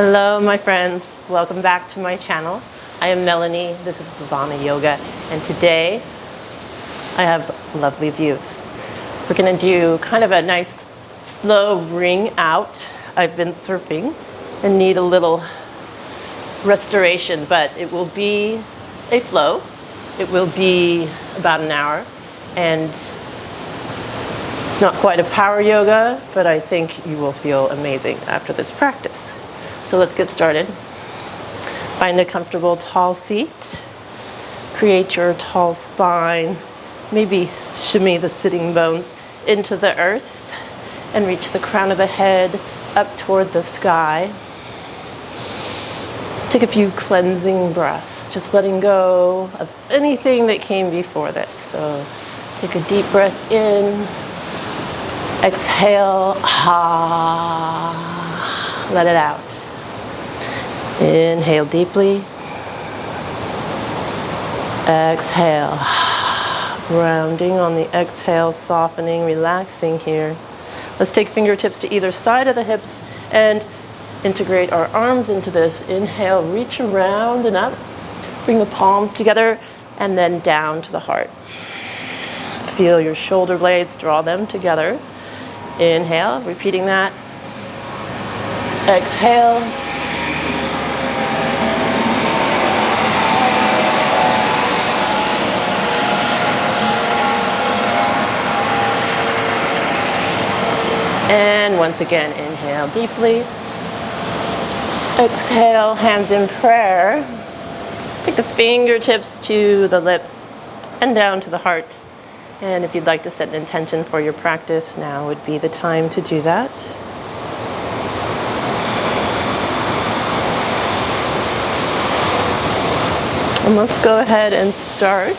Hello my friends, welcome back to my channel. I am Melanie, this is Bhavana Yoga, and today I have lovely views. We're gonna do kind of a nice slow wring out. I've been surfing and need a little restoration, but it will be a flow. It will be about an hour, and it's not quite a power yoga, but I think you will feel amazing after this practice. So let's get started. Find a comfortable tall seat. Create your tall spine. Maybe shimmy the sitting bones into the earth and reach the crown of the head up toward the sky. Take a few cleansing breaths, just letting go of anything that came before this. So take a deep breath in. Exhale. Let it out. Inhale deeply. Exhale. Grounding on the exhale, softening, relaxing here. Let's take fingertips to either side of the hips and integrate our arms into this. Inhale, reach around and up. Bring the palms together and then down to the heart. Feel your shoulder blades, draw them together. Inhale, repeating that. Exhale. And once again, inhale deeply. Exhale, hands in prayer. Take the fingertips to the lips and down to the heart. And if you'd like to set an intention for your practice, now would be the time to do that. And let's go ahead and start.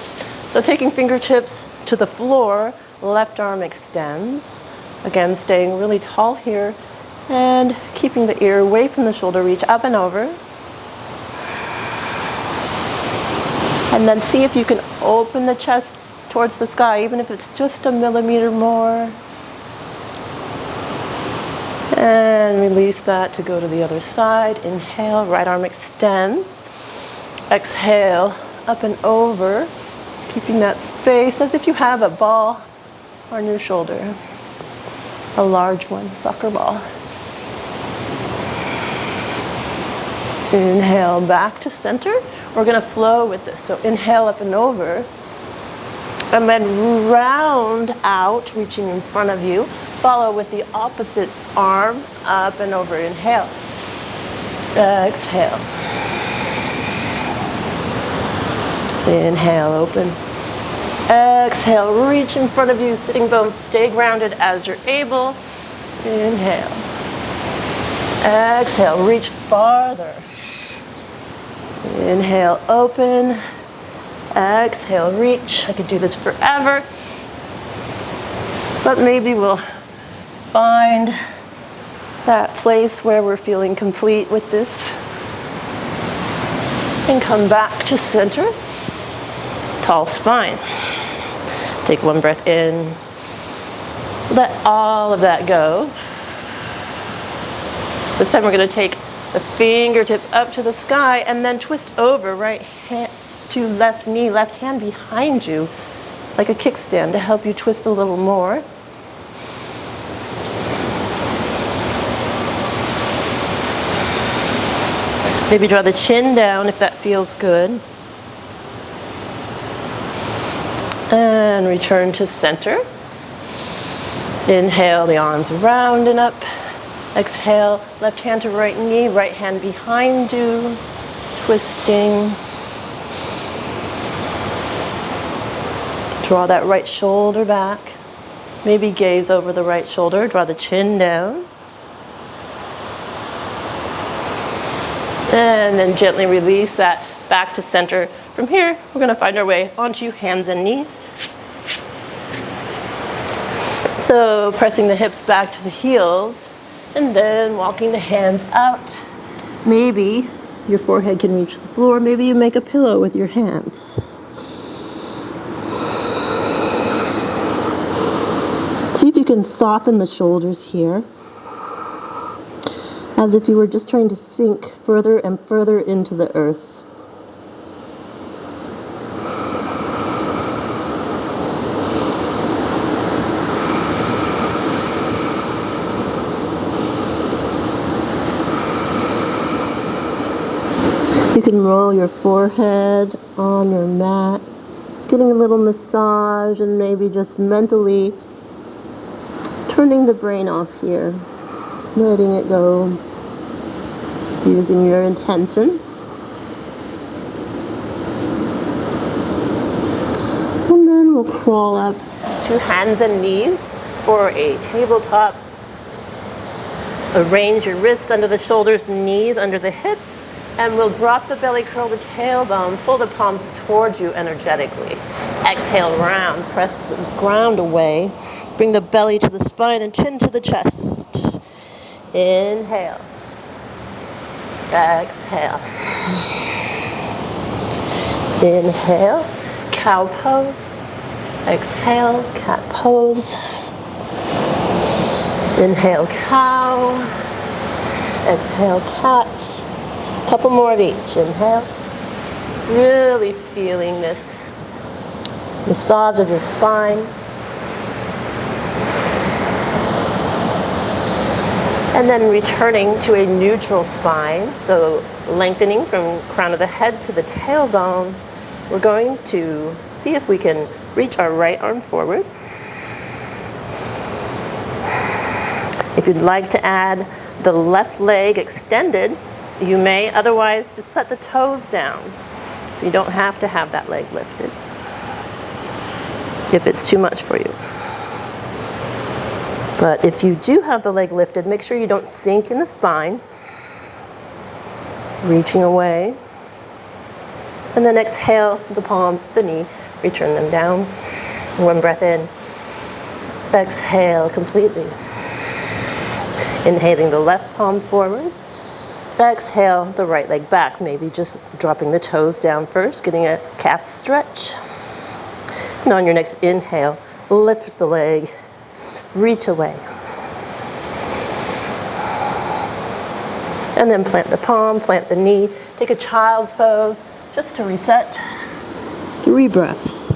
So taking fingertips to the floor, left arm extends. Again, staying really tall here and keeping the ear away from the shoulder, reach up and over. And then see if you can open the chest towards the sky, even if it's just a millimeter more. And release that to go to the other side. Inhale, right arm extends. Exhale, up and over, keeping that space as if you have a ball on your shoulder. A large one, soccer ball. Inhale, back to center. We're gonna flow with this. So inhale up and over, and then round out, reaching in front of you. Follow with the opposite arm, up and over. Inhale, exhale. Inhale, open. Exhale, reach in front of you, sitting bones, stay grounded as you're able. Inhale. Exhale, reach farther. Inhale, open. Exhale, reach. I could do this forever, but maybe we'll find that place where we're feeling complete with this. And come back to center. Tall spine. Take one breath in. Let all of that go. This time we're going to take the fingertips up to the sky and then twist over, right hand to left knee, left hand behind you, like a kickstand to help you twist a little more. Maybe draw the chin down if that feels good. And return to center. Inhale, the arms round and up. Exhale, left hand to right knee, right hand behind you, twisting. Draw that right shoulder back. Maybe gaze over the right shoulder, draw the chin down. And then gently release that back to center. From here, we're going to find our way onto hands and knees. So pressing the hips back to the heels and then walking the hands out. Maybe your forehead can reach the floor. Maybe you make a pillow with your hands. See if you can soften the shoulders here. as if you were just trying to sink further and further into the earth. You can roll your forehead on your mat, getting a little massage, and maybe just mentally turning the brain off here, letting it go, using your intention. And then we'll crawl up to hands and knees for a tabletop. Arrange your wrists under the shoulders, knees under the hips, and we'll drop the belly, curl the tailbone, pull the palms towards you energetically. Exhale, round, press the ground away. Bring the belly to the spine and chin to the chest. Inhale. Exhale. Inhale, cow pose. Exhale, cat pose. Inhale, cow. Exhale, cat. Couple more of each. Inhale. Really feeling this massage of your spine. And then returning to a neutral spine, so lengthening from crown of the head to the tailbone. We're going to see if we can reach our right arm forward. If you'd like to add the left leg extended, you may. Otherwise, just set the toes down, so you don't have to have that leg lifted if it's too much for you. But if you do have the leg lifted, make sure you don't sink in the spine. Reaching away. And then exhale the palm, the knee, return them down. One breath in. Exhale completely. Inhaling the left palm forward. Exhale the right leg back, maybe just dropping the toes down first, getting a calf stretch. And on your next inhale, lift the leg, reach away. And then plant the palm, plant the knee, take a child's pose just to reset. 3 breaths.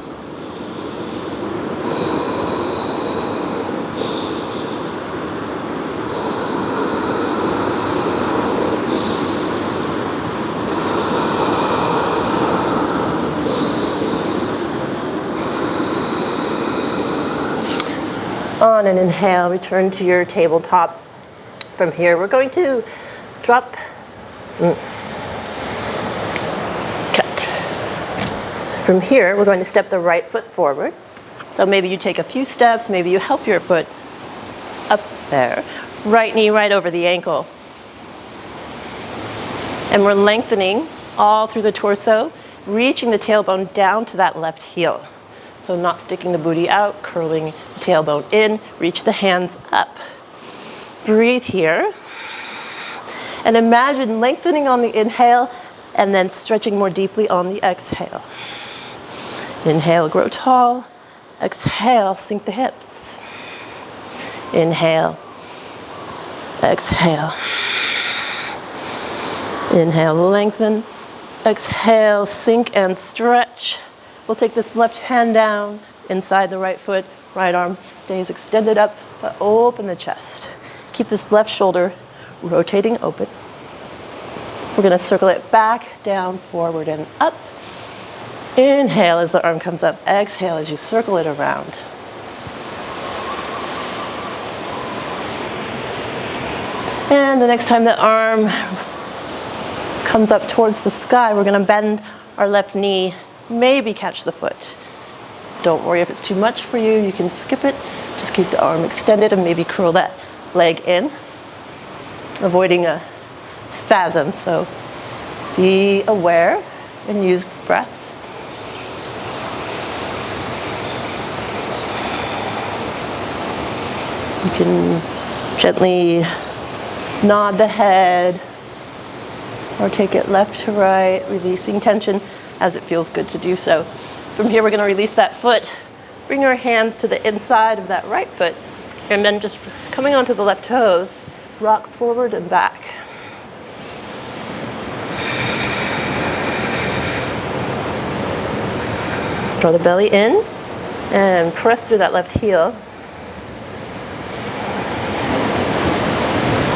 On an inhale, return to your tabletop. From here, we're going to drop, cut. From here, we're going to step the right foot forward. So maybe you take a few steps, maybe you help your foot up there. Right knee right over the ankle. And we're lengthening all through the torso, reaching the tailbone down to that left heel. So not sticking the booty out, curling the tailbone in, reach the hands up. Breathe here. And imagine lengthening on the inhale and then stretching more deeply on the exhale. Inhale, grow tall. Exhale, sink the hips. Inhale. Exhale. Inhale, lengthen. Exhale, sink and stretch. We'll take this left hand down inside the right foot. Right arm stays extended up, but open the chest. Keep this left shoulder rotating open. We're going to circle it back, down, forward, and up. Inhale as the arm comes up. Exhale as you circle it around. And the next time the arm comes up towards the sky, we're going to bend our left knee. Maybe catch the foot. Don't worry if it's too much for you. You can skip it. Just keep the arm extended and maybe curl that leg in, avoiding a spasm. So be aware and use the breath. You can gently nod the head or take it left to right, releasing tension as it feels good to do so. From here, we're going to release that foot, bring our hands to the inside of that right foot, and then just coming onto the left toes, rock forward and back. Draw the belly in and press through that left heel.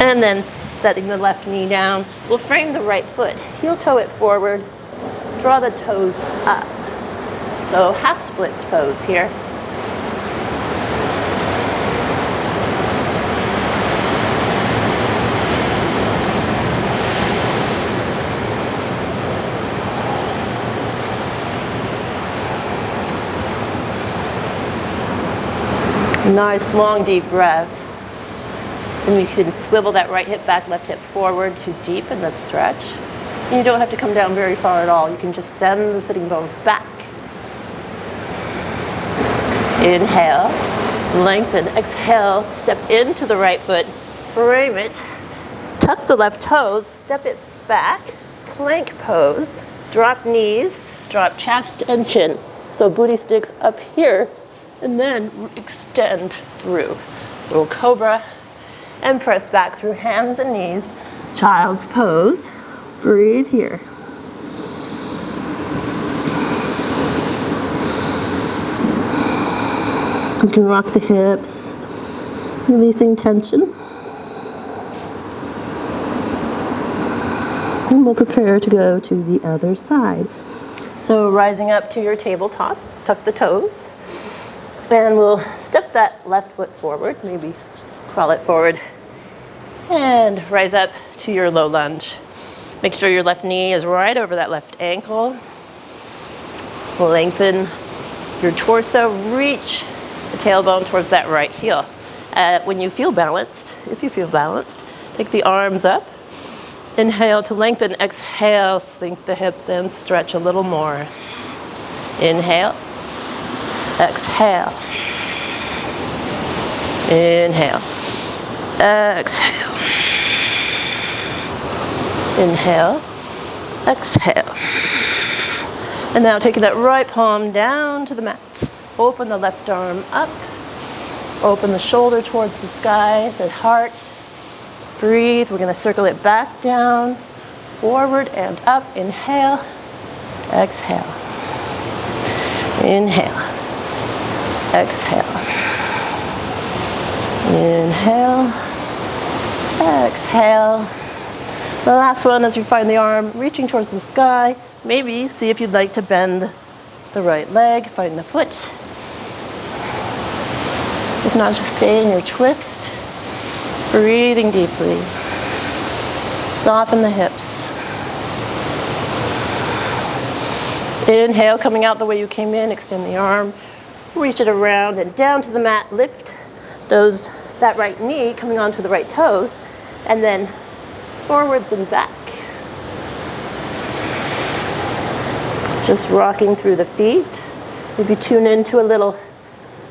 And then setting the left knee down, we'll frame the right foot. Heel toe it forward, draw the toes up. So half splits pose here. Nice long deep breath. And you can swivel that right hip back, left hip forward to deepen the stretch. And you don't have to come down very far at all. You can just send the sitting bones back. Inhale, lengthen. Exhale, step into the right foot, frame it, tuck the left toes, step it back, plank pose, drop knees, drop chest and chin. So booty sticks up here, and then extend through. Little cobra, and press back through hands and knees. Child's pose. Breathe here. You can rock the hips, releasing tension. And we'll prepare to go to the other side. So rising up to your tabletop, tuck the toes. And we'll step that left foot forward, maybe crawl it forward, and rise up to your low lunge. Make sure your left knee is right over that left ankle. Lengthen your torso, reach the tailbone towards that right heel. When you feel balanced, if you feel balanced, take the arms up. Inhale to lengthen, exhale, sink the hips and stretch a little more. Inhale. Exhale. Inhale. Exhale. Inhale. Exhale. And now taking that right palm down to the mat. Open the left arm up. Open the shoulder towards the sky, the heart. Breathe. We're going to circle it back down, forward and up. Inhale. Exhale. Inhale. Exhale. Inhale. Exhale. The last one, as you find the arm reaching towards the sky, maybe see if you'd like to bend the right leg, find the foot. If not, just stay in your twist. Breathing deeply. Soften the hips. Inhale, coming out the way you came in, extend the arm. Reach it around and down to the mat. Lift that right knee coming onto the right toes, and then forwards and back. Just rocking through the feet. Maybe tune into a little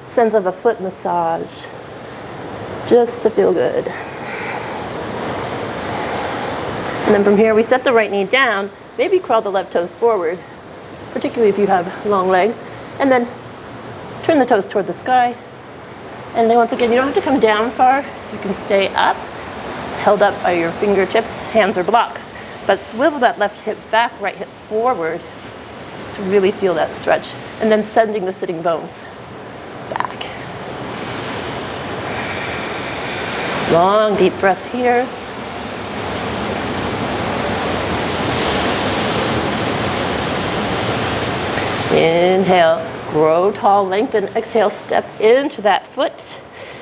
sense of a foot massage, just to feel good. And then from here, we set the right knee down. Maybe crawl the left toes forward, particularly if you have long legs, and then turn the toes toward the sky. And then once again, you don't have to come down far. You can stay up, held up by your fingertips, hands or blocks. But swivel that left hip back, right hip forward to really feel that stretch. And then sending the sitting bones back. Long, deep breaths here. Inhale. Grow tall, lengthen, exhale, step into that foot,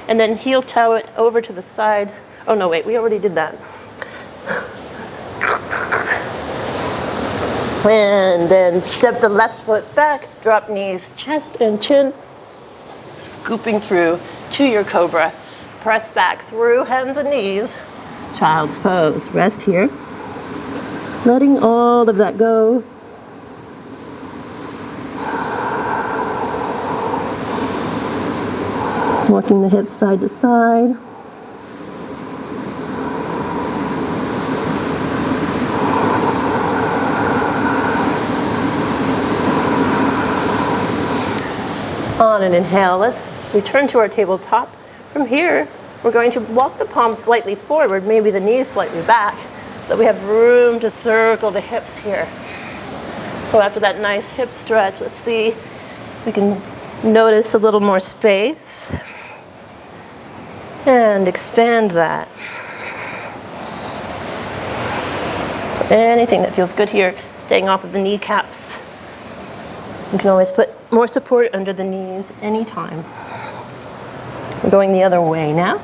and then heel toe it over to the side. Oh no, wait, we already did that. And then step the left foot back, drop knees, chest and chin, scooping through to your cobra. Press back through hands and knees. Child's pose, rest here. Letting all of that go. Walking the hips side to side. On an inhale, let's return to our tabletop. From here, we're going to walk the palms slightly forward, maybe the knees slightly back, so that we have room to circle the hips here. So after that nice hip stretch, let's see if we can notice a little more space and expand that. So anything that feels good here, staying off of the kneecaps. You can always put more support under the knees anytime. We're going the other way now.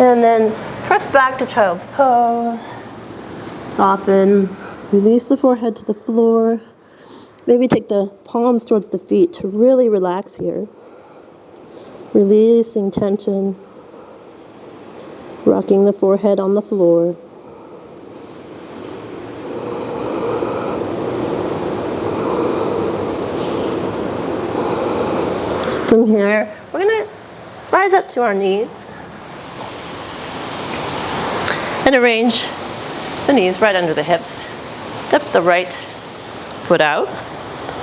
And then press back to child's pose. Soften. Release the forehead to the floor. Maybe take the palms towards the feet to really relax here. Releasing tension. Rocking the forehead on the floor. From here, we're going to rise up to our knees and arrange the knees right under the hips. Step the right foot out,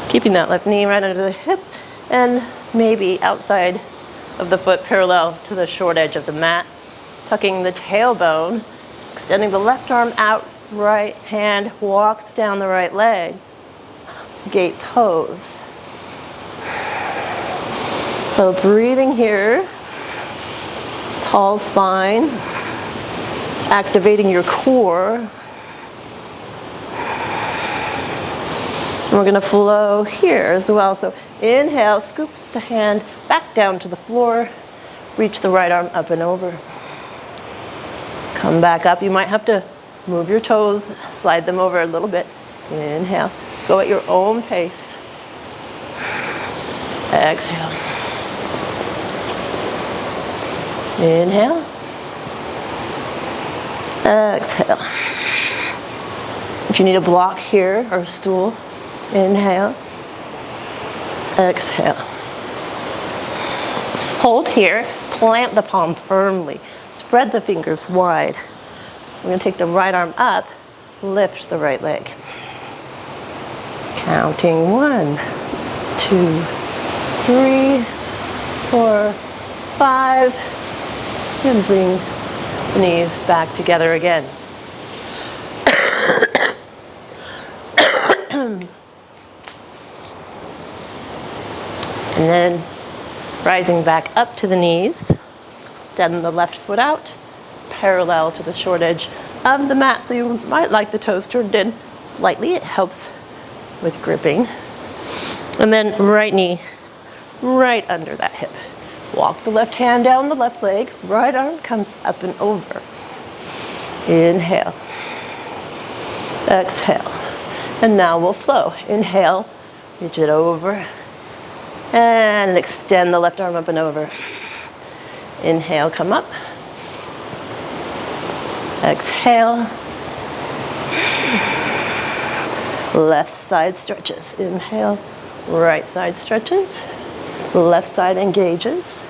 keeping that left knee right under the hip, and maybe outside of the foot parallel to the short edge of the mat. Tucking the tailbone, extending the left arm out, right hand walks down the right leg. Gate pose. So breathing here, tall spine, activating your core. And we're going to flow here as well. So inhale, scoop the hand back down to the floor, reach the right arm up and over. Come back up. You might have to move your toes, slide them over a little bit. Inhale, go at your own pace. Exhale. Inhale. Exhale. If you need a block here or a stool, inhale. Exhale. Hold here. Plant the palm firmly. Spread the fingers wide. We're going to take the right arm up, lift the right leg. Counting 1, 2, 3, 4, 5. And bring the knees back together again. And then rising back up to the knees, extend the left foot out, parallel to the short edge of the mat. So you might like the toes turned in slightly. It helps with gripping. And then right knee right under that hip. Walk the left hand down the left leg. Right arm comes up and over. Inhale. Exhale. And now we'll flow. Inhale, reach it over. And extend the left arm up and over. Inhale, come up. Exhale. Left side stretches. Inhale, right side stretches. Left side engages.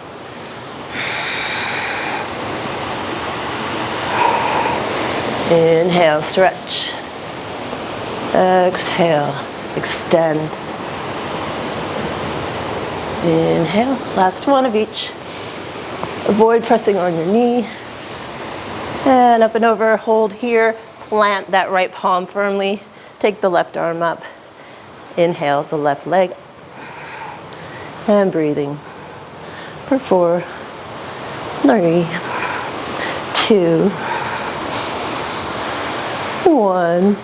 Inhale, stretch. Exhale, extend. Inhale, last one of each. Avoid pressing on your knee. And up and over, hold here. Plant that right palm firmly. Take the left arm up. Inhale the left leg. And breathing for 4, 3, 2, 1.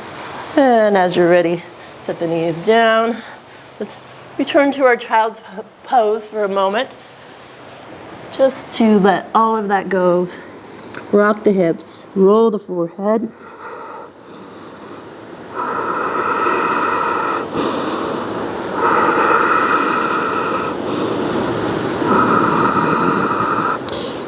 And as you're ready, set the knees down. Let's return to our child's pose for a moment. Just to let all of that go. Rock the hips, roll the forehead.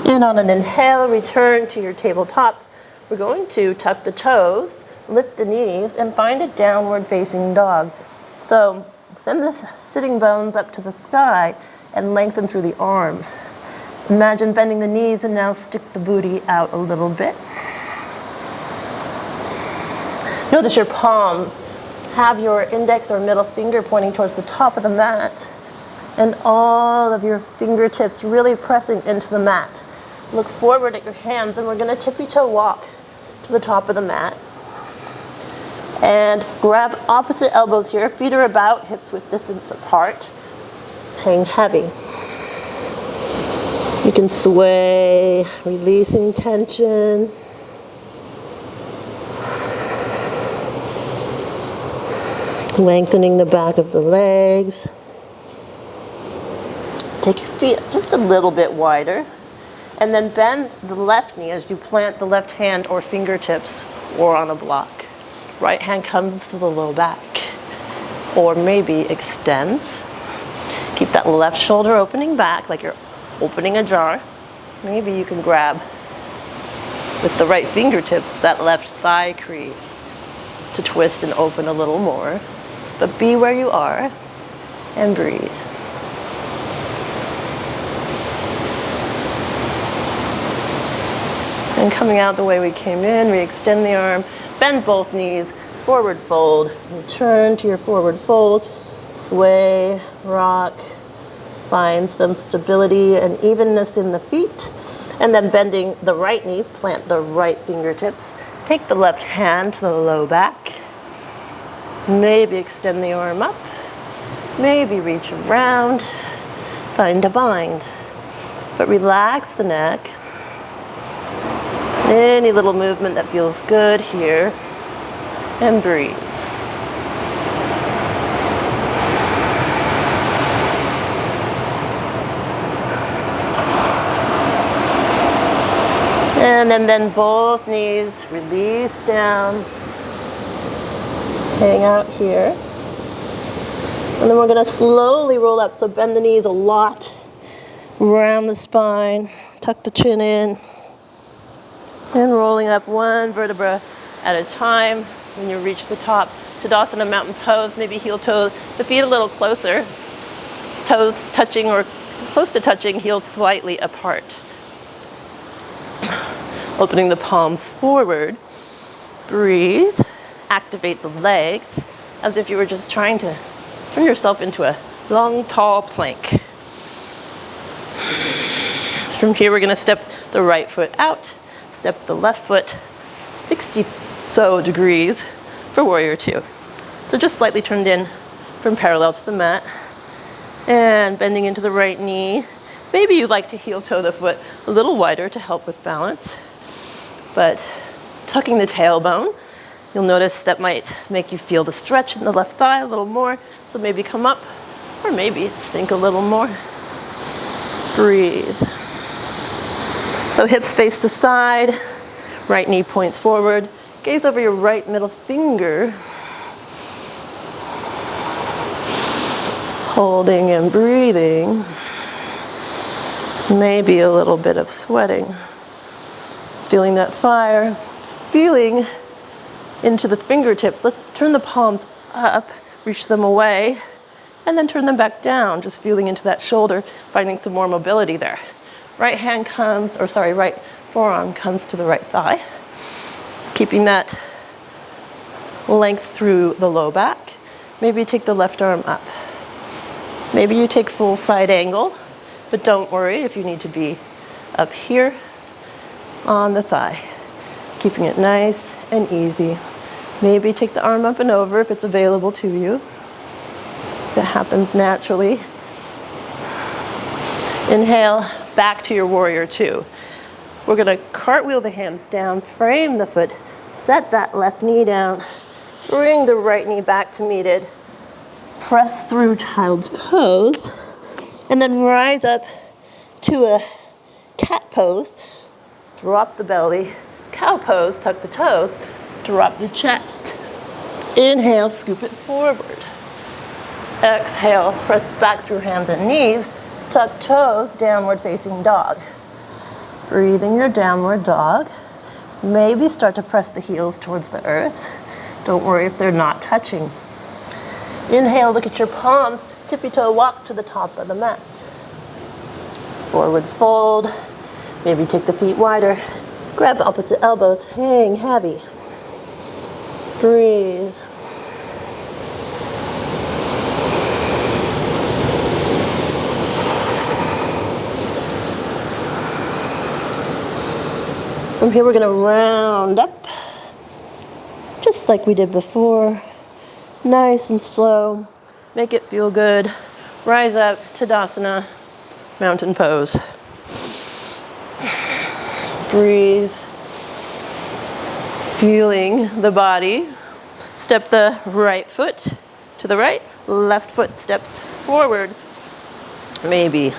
And on an inhale, return to your tabletop. We're going to tuck the toes, lift the knees, and find a downward facing dog. So send the sitting bones up to the sky and lengthen through the arms. Imagine bending the knees and now stick the booty out a little bit. Notice your palms. Have your index or middle finger pointing towards the top of the mat, and all of your fingertips really pressing into the mat. Look forward at your hands, and we're going to tippy-toe walk to the top of the mat. And grab opposite elbows here. Feet are about hips width distance apart. Hang heavy. You can sway, releasing tension. Lengthening the back of the legs. Take your feet just a little bit wider, and then bend the left knee as you plant the left hand or fingertips or on a block. Right hand comes to the low back, or maybe extends. Keep that left shoulder opening back like you're opening a jar. Maybe you can grab with the right fingertips that left thigh crease to twist and open a little more. But be where you are and breathe. And coming out the way we came in, we extend the arm, bend both knees, forward fold, return to your forward fold, sway, rock, find some stability and evenness in the feet, and then bending the right knee, plant the right fingertips, take the left hand to the low back, maybe extend the arm up, maybe reach around, find a bind, but relax the neck. Any little movement that feels good here, and breathe. And then bend both knees, release down, hang out here. And then we're going to slowly roll up, so bend the knees a lot, round the spine, tuck the chin in, and rolling up one vertebra at a time. When you reach the top, Tadasana mountain pose, maybe heel toe the feet a little closer, toes touching or close to touching, heels slightly apart. Opening the palms forward, breathe, activate the legs as if you were just trying to turn yourself into a long, tall plank. From here, we're going to step the right foot out, step the left foot 60 so degrees for warrior two. So just slightly turned in from parallel to the mat. And bending into the right knee. Maybe you'd like to heel toe the foot a little wider to help with balance. But tucking the tailbone, you'll notice that might make you feel the stretch in the left thigh a little more. So maybe come up, or maybe sink a little more. Breathe. So hips face the side, right knee points forward. Gaze over your right middle finger. Holding and breathing. Maybe a little bit of sweating. Feeling that fire. Feeling into the fingertips. Let's turn the palms up, reach them away, and then turn them back down. Just feeling into that shoulder, finding some more mobility there. Right forearm comes to the right thigh. Keeping that length through the low back. Maybe take the left arm up. Maybe you take full side angle, but don't worry if you need to be up here on the thigh. Keeping it nice and easy. Maybe take the arm up and over if it's available to you. That happens naturally. Inhale, back to your warrior two. We're going to cartwheel the hands down, frame the foot, set that left knee down, bring the right knee back to meet it, press through child's pose, and then rise up to a cat pose, drop the belly, cow pose, tuck the toes, drop the chest. Inhale, scoop it forward. Exhale, press back through hands and knees, tuck toes, downward facing dog. Breathe in your downward dog. Maybe start to press the heels towards the earth. Don't worry if they're not touching. Inhale, look at your palms, tippy-toe walk to the top of the mat. Forward fold. Maybe take the feet wider. Grab opposite elbows, hang heavy. Breathe. From here, we're going to round up, just like we did before. Nice and slow. Make it feel good. Rise up, Tadasana, mountain pose. Breathe. Feeling the body. Step the right foot to the right, left foot steps forward. Maybe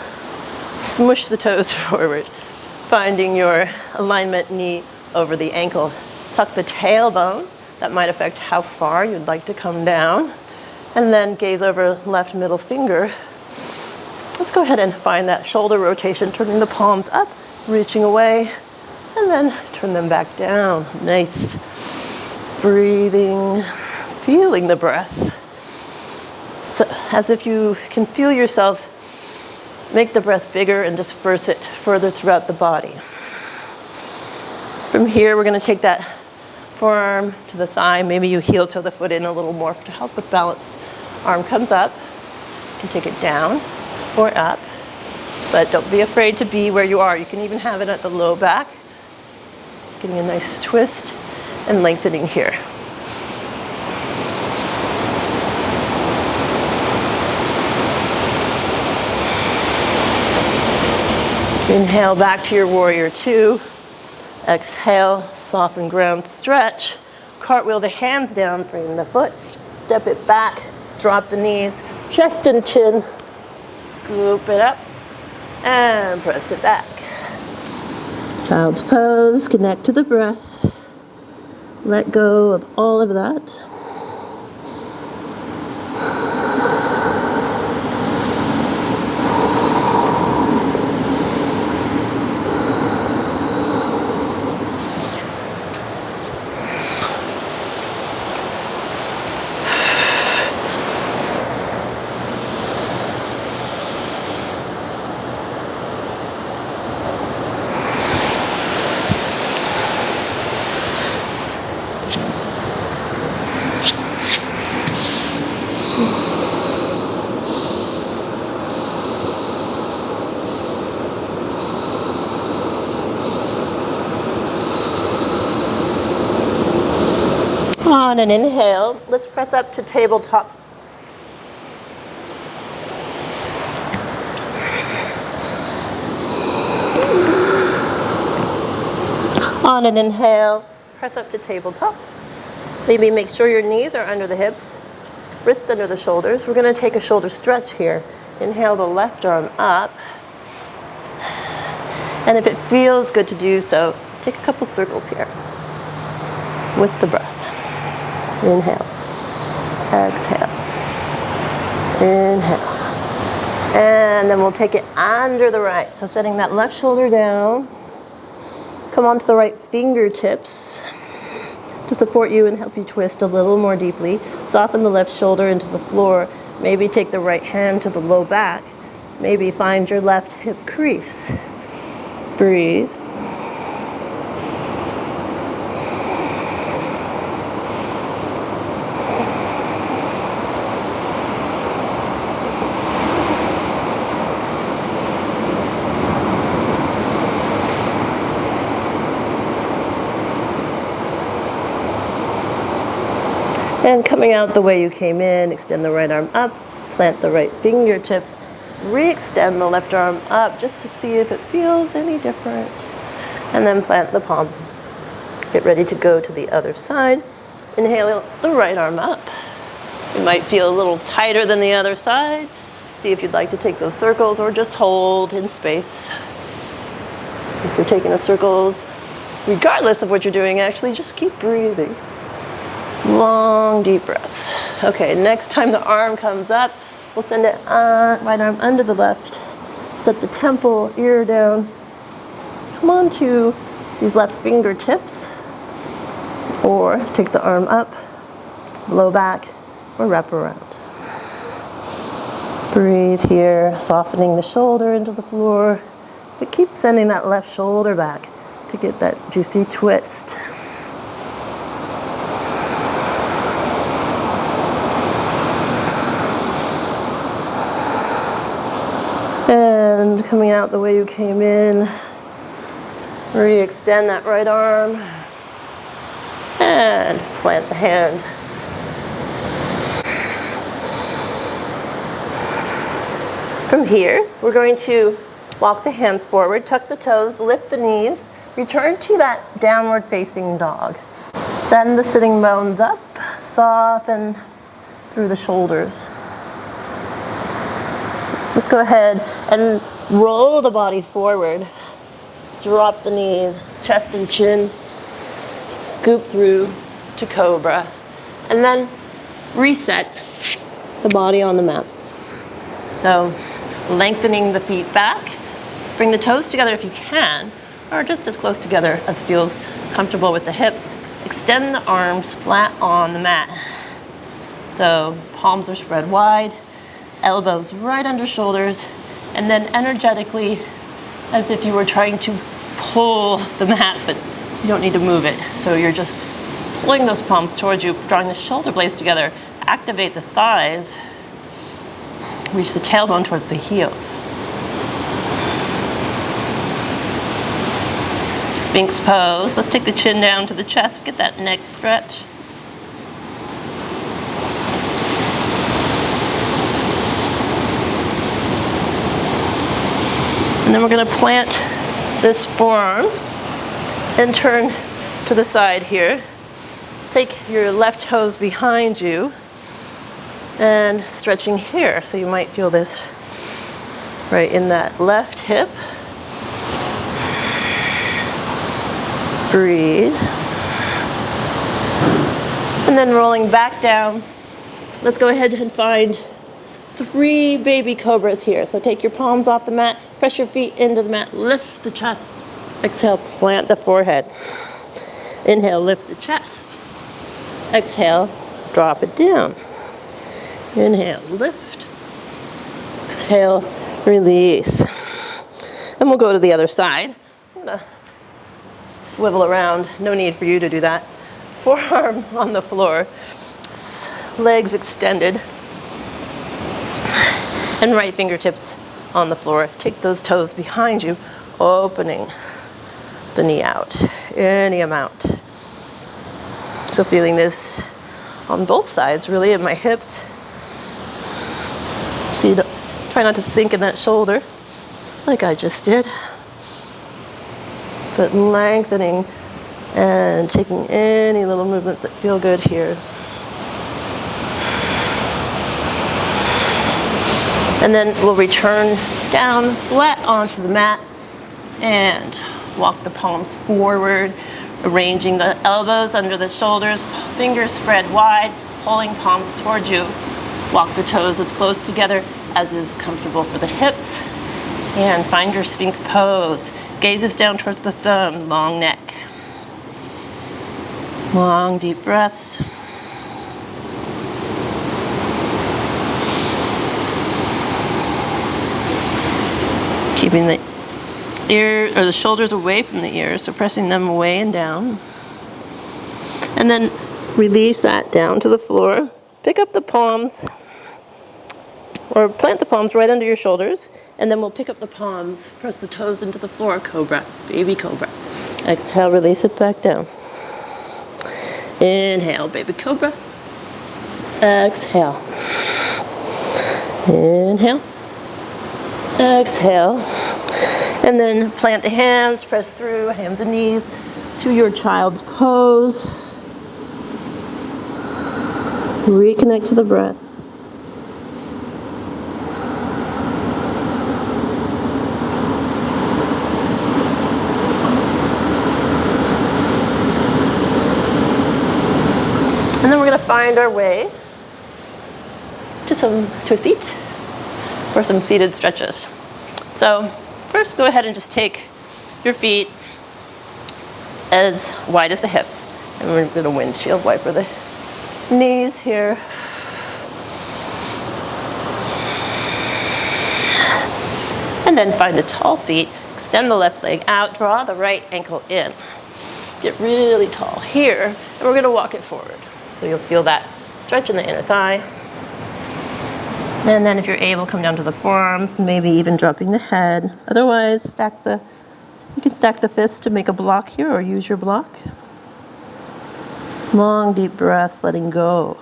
smush the toes forward. Finding your alignment, knee over the ankle. Tuck the tailbone. That might affect how far you'd like to come down. And then gaze over left middle finger. Let's go ahead and find that shoulder rotation, turning the palms up, reaching away, and then turn them back down. Nice. Breathing, feeling the breath. So, as if you can feel yourself, make the breath bigger and disperse it further throughout the body. From here, we're going to take that forearm to the thigh. Maybe you heel toe the foot in a little more to help with balance. Arm comes up. You can take it down or up, but don't be afraid to be where you are. You can even have it at the low back. Getting a nice twist and lengthening here. Inhale back to your warrior two. Exhale, soften ground stretch. Cartwheel the hands down, frame the foot. Step it back, drop the knees, chest and chin. Scoop it up and press it back. Child's pose, connect to the breath. Let go of all of that. On an inhale, let's press up to tabletop. On an inhale, press up to tabletop. Maybe make sure your knees are under the hips, wrists under the shoulders. We're going to take a shoulder stretch here. Inhale the left arm up. And if it feels good to do so, take a couple circles here with the breath. Inhale, exhale, inhale. And then we'll take it under the right. So setting that left shoulder down. Come onto the right fingertips to support you and help you twist a little more deeply. Soften the left shoulder into the floor. Maybe take the right hand to the low back. Maybe find your left hip crease. Breathe. And coming out the way you came in, extend the right arm up, plant the right fingertips, re-extend the left arm up just to see if it feels any different. And then plant the palm. Get ready to go to the other side. Inhale the right arm up. It might feel a little tighter than the other side. See if you'd like to take those circles or just hold in space. If you're taking the circles, regardless of what you're doing, actually just keep breathing. Long, deep breaths. Okay, next time the arm comes up, we'll send it right arm under the left. Set the temple, ear down. Come on to these left fingertips. Or take the arm up to the low back or wrap around. Breathe here, softening the shoulder into the floor. But keep sending that left shoulder back to get that juicy twist. coming out the way you came in. Re-extend that right arm. And plant the hand. From here, we're going to walk the hands forward, tuck the toes, lift the knees, return to that downward facing dog. Send the sitting bones up, soften through the shoulders. Let's go ahead and roll the body forward. Drop the knees, chest and chin. Scoop through to cobra. And then reset the body on the mat. So lengthening the feet back. Bring the toes together if you can, or just as close together as feels comfortable with the hips. Extend the arms flat on the mat. So palms are spread wide, elbows right under shoulders, and then energetically, as if you were trying to pull the mat, but you don't need to move it. So you're just pulling those palms towards you, drawing the shoulder blades together, activate the thighs, reach the tailbone towards the heels. Sphinx pose. Let's take the chin down to the chest, get that neck stretch. And then we're going to plant this forearm and turn to the side here. Take your left toes behind you and stretching here. So you might feel this right in that left hip. Breathe. And then rolling back down. Let's go ahead and find 3 baby cobras here. So take your palms off the mat, press your feet into the mat, lift the chest. Exhale, plant the forehead. Inhale, lift the chest. Exhale, drop it down. Inhale, lift. Exhale, release. And we'll go to the other side. I'm gonna swivel around. No need for you to do that. Forearm on the floor, legs extended, and right fingertips on the floor. Take those toes behind you, opening the knee out, any amount. So feeling this on both sides, really, in my hips. See, try not to sink in that shoulder like I just did. But lengthening and taking any little movements that feel good here. And then we'll return down flat onto the mat and walk the palms forward, arranging the elbows under the shoulders, fingers spread wide, pulling palms towards you. Walk the toes as close together as is comfortable for the hips. And find your Sphinx pose. Gazes down towards the thumb, long neck. Long, deep breaths. Keeping the ear or the shoulders away from the ears, so pressing them away and down. And then release that down to the floor. Pick up the palms, or plant the palms right under your shoulders, and then we'll pick up the palms, press the toes into the floor, cobra, baby cobra. Exhale, release it back down. Inhale, baby cobra. Exhale. Inhale. Exhale. And then plant the hands, press through, hands and knees to your child's pose. Reconnect to the breath. And then we're going to find our way to a seat for some seated stretches. So first, go ahead and just take your feet as wide as the hips. And we're going to windshield wiper the knees here. And then find a tall seat. Extend the left leg out. Draw the right ankle in. Get really tall here. And we're going to walk it forward. So you'll feel that stretch in the inner thigh. And then if you're able, come down to the forearms, maybe even dropping the head. Otherwise, you can stack the fists to make a block here or use your block. Long, deep breaths, letting go.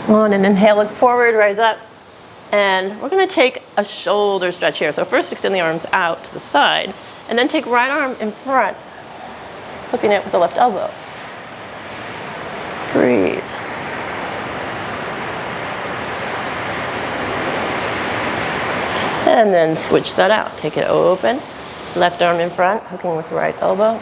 On an inhale, look forward, rise up. And we're going to take a shoulder stretch here. So first extend the arms out to the side, and then take right arm in front, hooking it with the left elbow. Breathe. And then switch that out. Take it open, left arm in front, hooking with right elbow.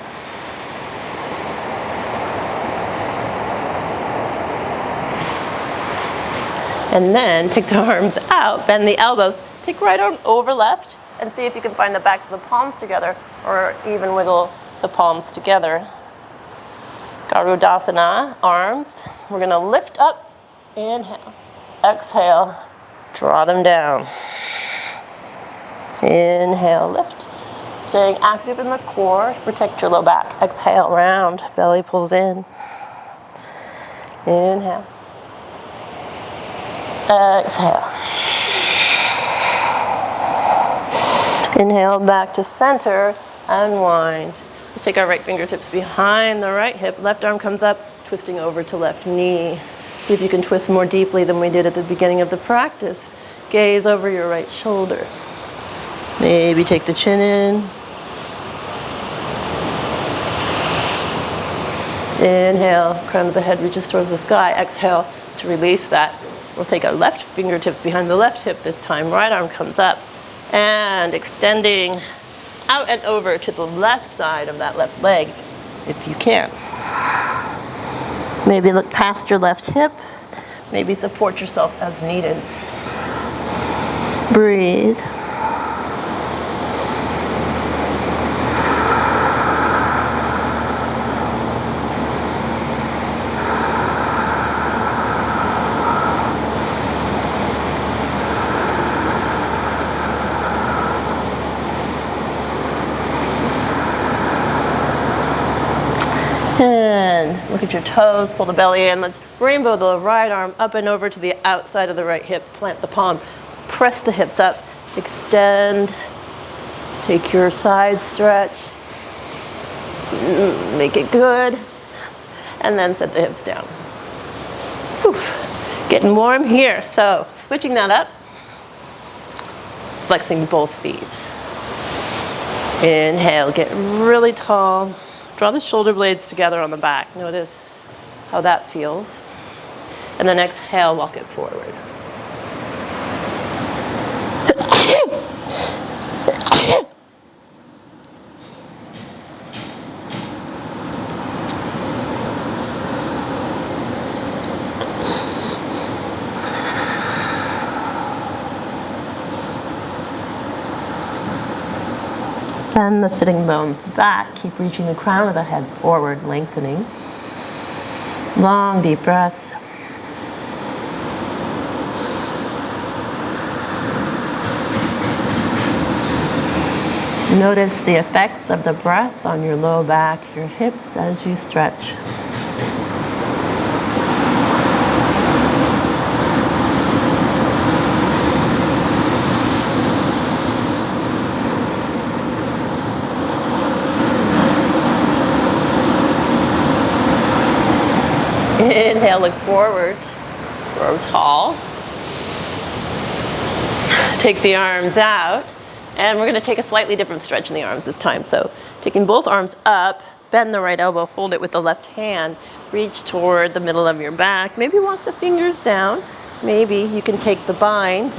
And then take the arms out, bend the elbows, take right arm over left, and see if you can find the backs of the palms together, or even wiggle the palms together. Garudasana, arms. We're gonna lift up, inhale, exhale, draw them down. Inhale, lift. Staying active in the core to protect your low back. Exhale, round, belly pulls in. Inhale. Exhale. Inhale back to center, unwind. Let's take our right fingertips behind the right hip. Left arm comes up, twisting over to left knee. See if you can twist more deeply than we did at the beginning of the practice. Gaze over your right shoulder. Maybe take the chin in. Inhale, crown of the head reaches towards the sky. Exhale to release that. We'll take our left fingertips behind the left hip this time. Right arm comes up and extending out and over to the left side of that left leg, if you can. Maybe look past your left hip. Maybe support yourself as needed. Breathe. And look at your toes, pull the belly in. Let's rainbow the right arm up and over to the outside of the right hip. Plant the palm, press the hips up, extend. Take your side stretch. Make it good. And then set the hips down. Whew. Getting warm here. So switching that up. Flexing both feet. Inhale, get really tall. Draw the shoulder blades together on the back. Notice how that feels. And then exhale, walk it forward. Send the sitting bones back. Keep reaching the crown of the head forward, lengthening. Long, deep breaths. Notice the effects of the breath on your low back, your hips as you stretch. Inhale, look forward, grow tall. Take the arms out, and we're going to take a slightly different stretch in the arms this time. So taking both arms up, bend the right elbow, hold it with the left hand, reach toward the middle of your back. Maybe walk the fingers down. Maybe you can take the bind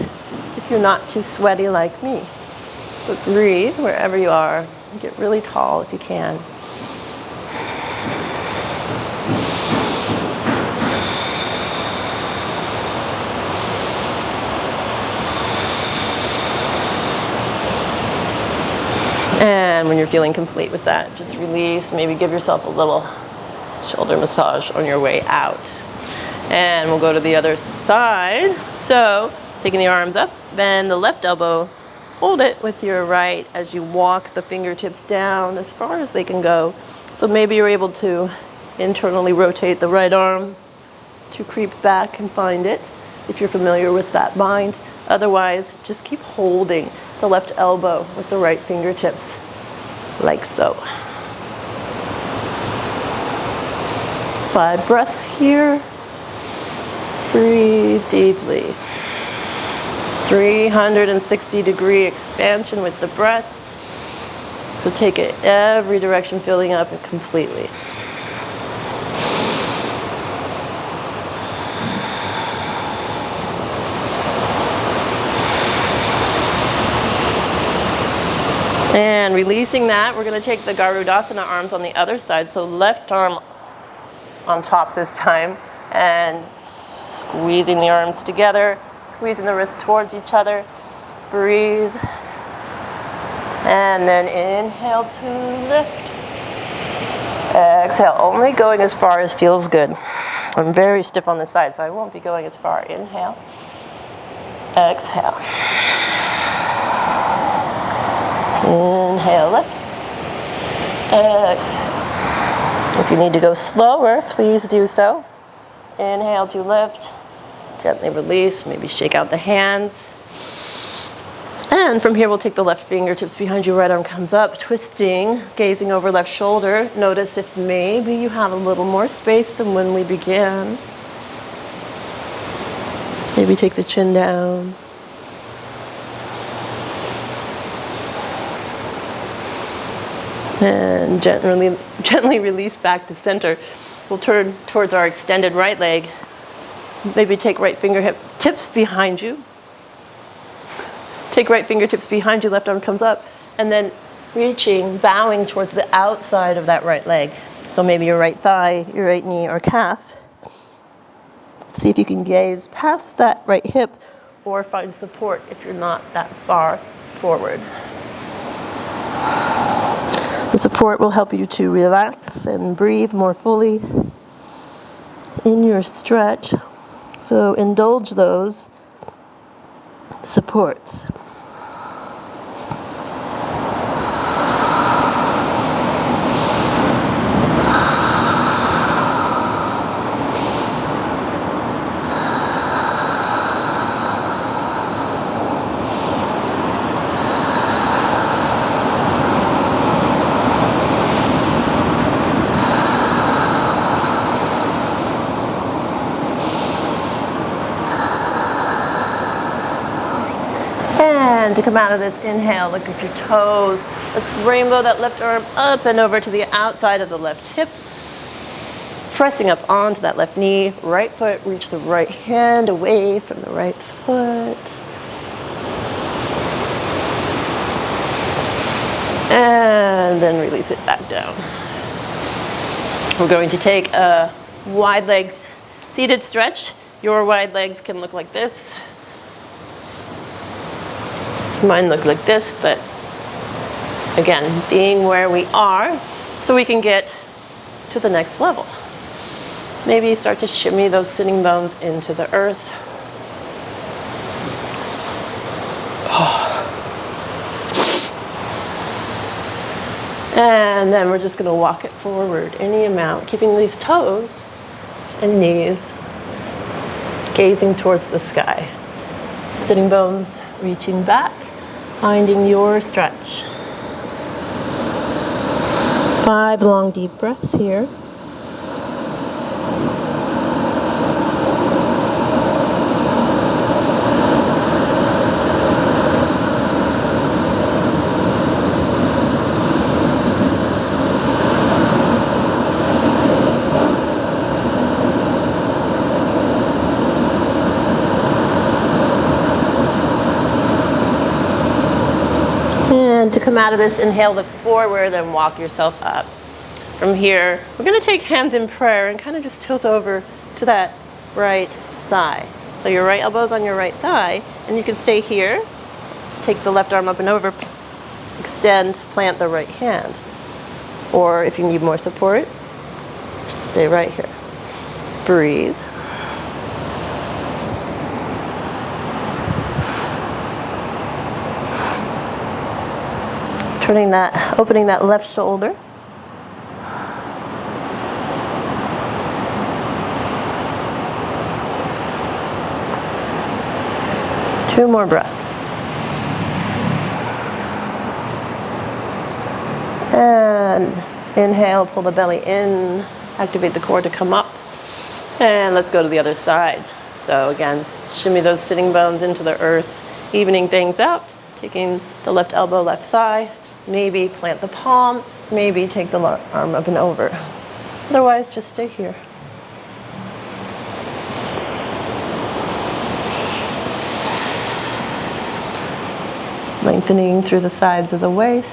if you're not too sweaty like me. But breathe wherever you are. Get really tall if you can. And when you're feeling complete with that, just release, maybe give yourself a little shoulder massage on your way out. And we'll go to the other side. So Taking the arms up, bend the left elbow, hold it with your right as you walk the fingertips down as far as they can go. So maybe you're able to internally rotate the right arm to creep back and find it, if you're familiar with that bind. Otherwise, just keep holding the left elbow with the right fingertips, like so. 5 breaths here. Breathe deeply. 360-degree expansion with the breath. So take it every direction, filling up it completely. And releasing that, we're going to take the Garudasana arms on the other side. So left arm on top this time, and squeezing the arms together, squeezing the wrists towards each other. Breathe. And then inhale to lift. Exhale, only going as far as feels good. I'm very stiff on this side, so I won't be going as far. Inhale. Exhale. Inhale, lift. Exhale. If you need to go slower, please do so. Inhale to lift. Gently release, maybe shake out the hands. And from here, we'll take the left fingertips behind you, right arm comes up, twisting, gazing over left shoulder. Notice if maybe you have a little more space than when we began. Maybe take the chin down. And gently release back to center. We'll turn towards our extended right leg. Maybe take right fingertips behind you. Take right fingertips behind you, left arm comes up, and then reaching, bowing towards the outside of that right leg. So maybe your right thigh, your right knee, or calf. See if you can gaze past that right hip or find support if you're not that far forward. The support will help you to relax and breathe more fully in your stretch. So indulge those supports. And to come out of this, inhale, look at your toes. Let's rainbow that left arm up and over to the outside of the left hip. Pressing up onto that left knee, right foot, reach the right hand away from the right foot. And then release it back down. We're going to take a wide leg seated stretch. Your wide legs can look like this. Mine look like this, but again, being where we are so we can get to the next level. Maybe start to shimmy those sitting bones into the earth. And then we're just going to walk it forward any amount, keeping these toes and knees gazing towards the sky. Sitting bones reaching back, finding your stretch. 5 long deep breaths here. And to come out of this, inhale, look forward and walk yourself up. From here, we're going to take hands in prayer and kind of just tilt over to that right thigh. So your right elbow's on your right thigh, and you can stay here. Take the left arm up and over, extend, plant the right hand. Or if you need more support, just stay right here. Breathe. Opening that left shoulder. Two more breaths. And inhale, pull the belly in, activate the core to come up. And let's go to the other side. So again, shimmy those sitting bones into the earth, evening things out, taking the left elbow, left thigh, maybe plant the palm, maybe take the arm up and over. Otherwise, just stay here. Lengthening through the sides of the waist.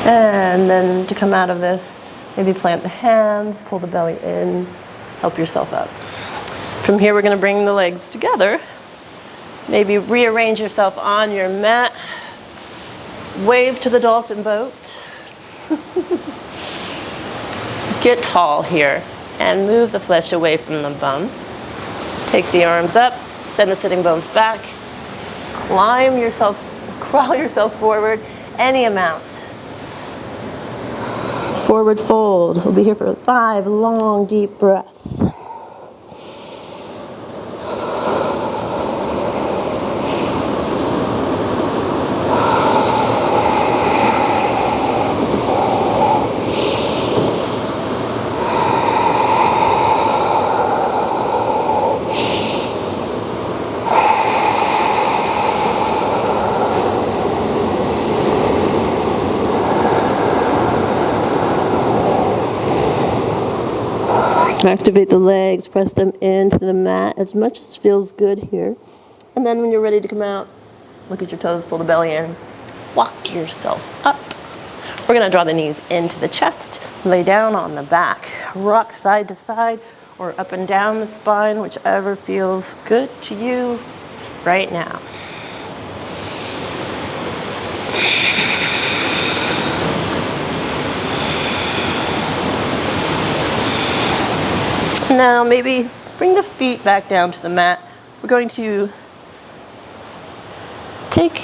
And then to come out of this, maybe plant the hands, pull the belly in, help yourself up. From here, we're going to bring the legs together. Maybe rearrange yourself on your mat. Wave to the dolphin boat. Get tall here and move the flesh away from the bum. Take the arms up, send the sitting bones back. Crawl yourself forward any amount. Forward fold. We'll be here for 5 long, deep breaths. Activate the legs, press them into the mat as much as feels good here. And then when you're ready to come out, look at your toes, pull the belly in, walk yourself up. We're gonna draw the knees into the chest, lay down on the back, rock side to side or up and down the spine, whichever feels good to you right now. Now maybe bring the feet back down to the mat. We're going to take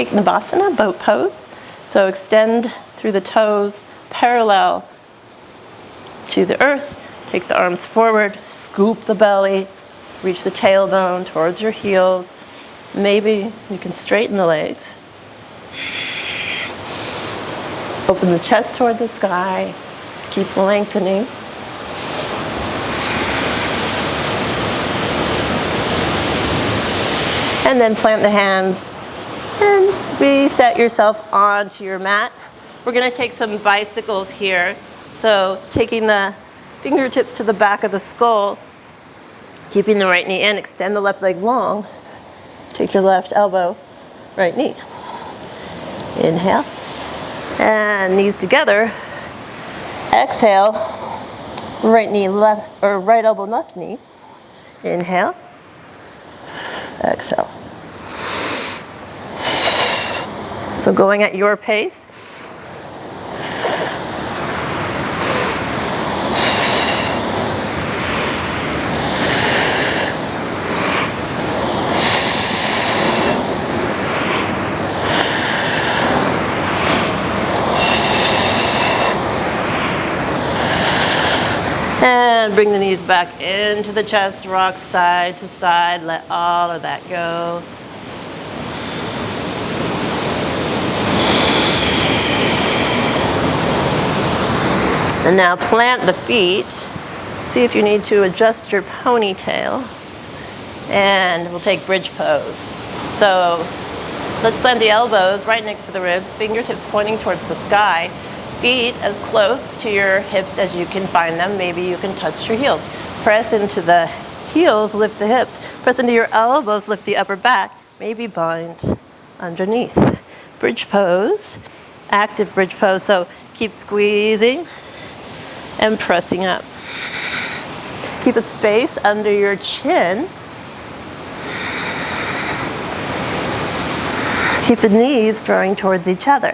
Navasana, boat pose. So extend through the toes, parallel to the earth. Take the arms forward, scoop the belly, reach the tailbone towards your heels. Maybe you can straighten the legs. Open the chest toward the sky. Keep lengthening. And then plant the hands and reset yourself onto your mat. We're going to take some bicycles here. So taking the fingertips to the back of the skull, keeping the right knee in, extend the left leg long. Take your left elbow, right knee. Inhale. And knees together. Exhale. Right knee left, or right elbow left knee. Inhale. Exhale. So going at your pace. And bring the knees back into the chest, rock side to side, let all of that go. And now plant the feet. See if you need to adjust your ponytail. And we'll take bridge pose. So let's plant the elbows right next to the ribs, fingertips pointing towards the sky. Feet as close to your hips as you can find them. Maybe you can touch your heels. Press into the heels, lift the hips. Press into your elbows, lift the upper back. Maybe bind underneath. Bridge pose, active bridge pose. So keep squeezing and pressing up. Keep a space under your chin. Keep the knees drawing towards each other.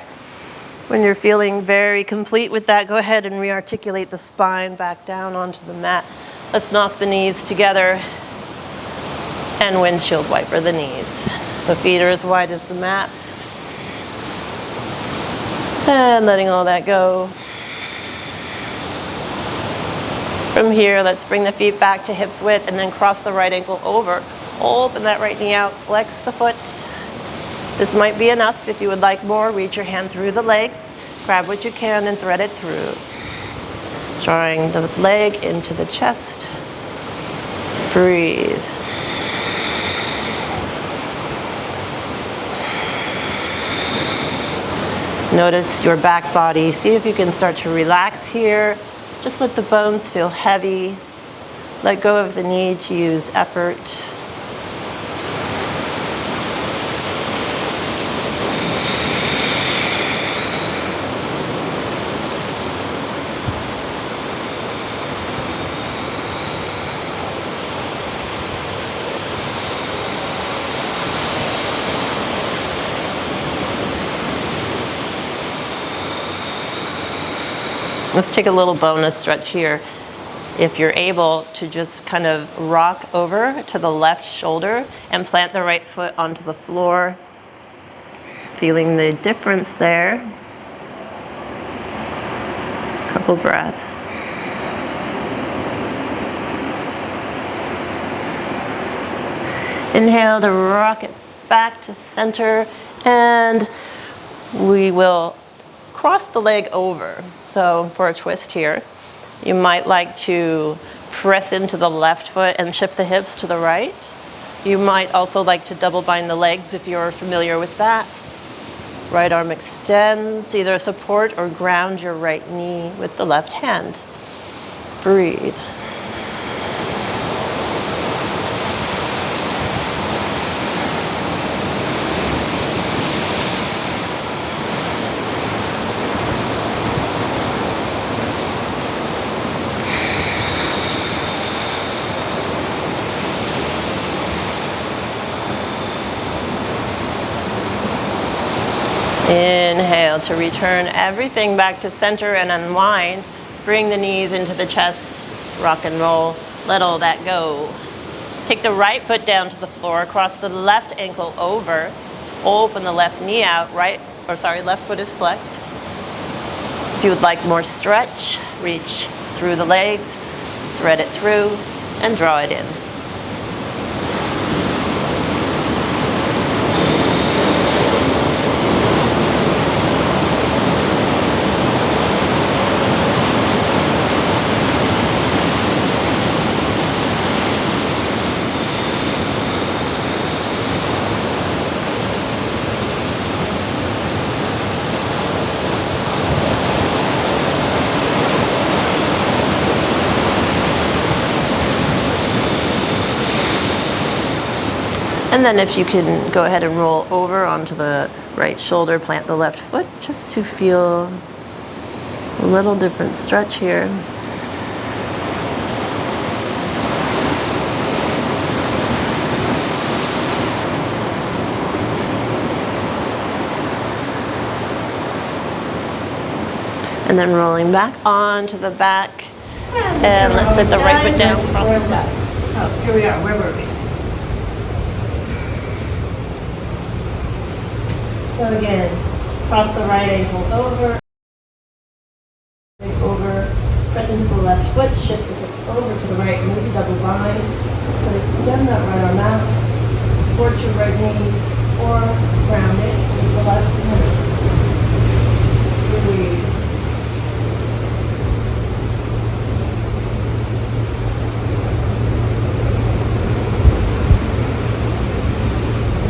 When you're feeling very complete with that, go ahead and re-articulate the spine back down onto the mat. Let's knock the knees together and windshield wiper the knees. So feet are as wide as the mat. And letting all that go. From here, let's bring the feet back to hips width and then cross the right ankle over. Open that right knee out, flex the foot. This might be enough. If you would like more, reach your hand through the legs, grab what you can and thread it through. Drawing the leg into the chest. Breathe. Notice your back body. See if you can start to relax here. Just let the bones feel heavy. Let go of the need to use effort. Let's take a little bonus stretch here. If you're able to just kind of rock over to the left shoulder and plant the right foot onto the floor, feeling the difference there. Couple breaths. Inhale to rock it back to center, and we will cross the leg over. So for a twist here, you might like to press into the left foot and shift the hips to the right. You might also like to double bind the legs if you're familiar with that. Right arm extends, either support or ground your right knee with the left hand. Breathe. Inhale to return everything back to center and unwind. Bring the knees into the chest, rock and roll. Let all that go. Take the right foot down to the floor, cross the left ankle over, open the left knee out, left foot is flexed. If you would like more stretch, reach through the legs, thread it through, and draw it in. And then if you can go ahead and roll over onto the right shoulder, plant the left foot just to feel a little different stretch here. And then rolling back onto the back. And let's set the right foot down, cross the back. Oh, here we are. Where were we? So again, cross the right ankle over, press into the left foot, shift the hips over to the right, maybe double bind, but extend that right arm out, support your right knee, or ground it with the left hand. Breathe.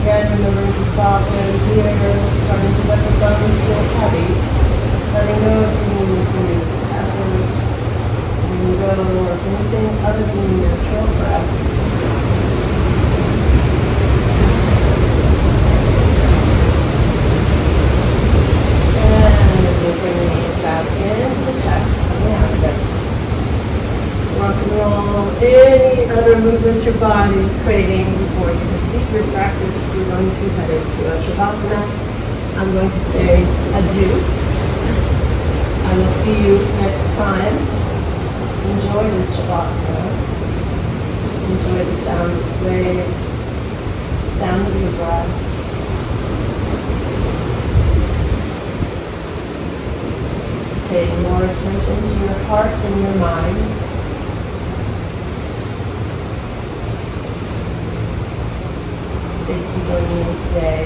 Again, remember to soften here, starting to let the bones feel heavy. Letting go if you need to use effort. Letting go of anything other than your natural breath. And we'll bring the knees back into the chest. Coming out of this. Rock and roll. Any other movements your body is craving before you complete your practice. is we're going to head into a Shavasana. I'm going to say adieu. I will see you next time. Enjoy this Shavasana. Enjoy the sound of waves, sound of your breath. Pay more attention to your heart and your mind. Thanks for joining me today.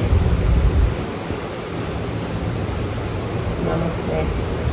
Namaste.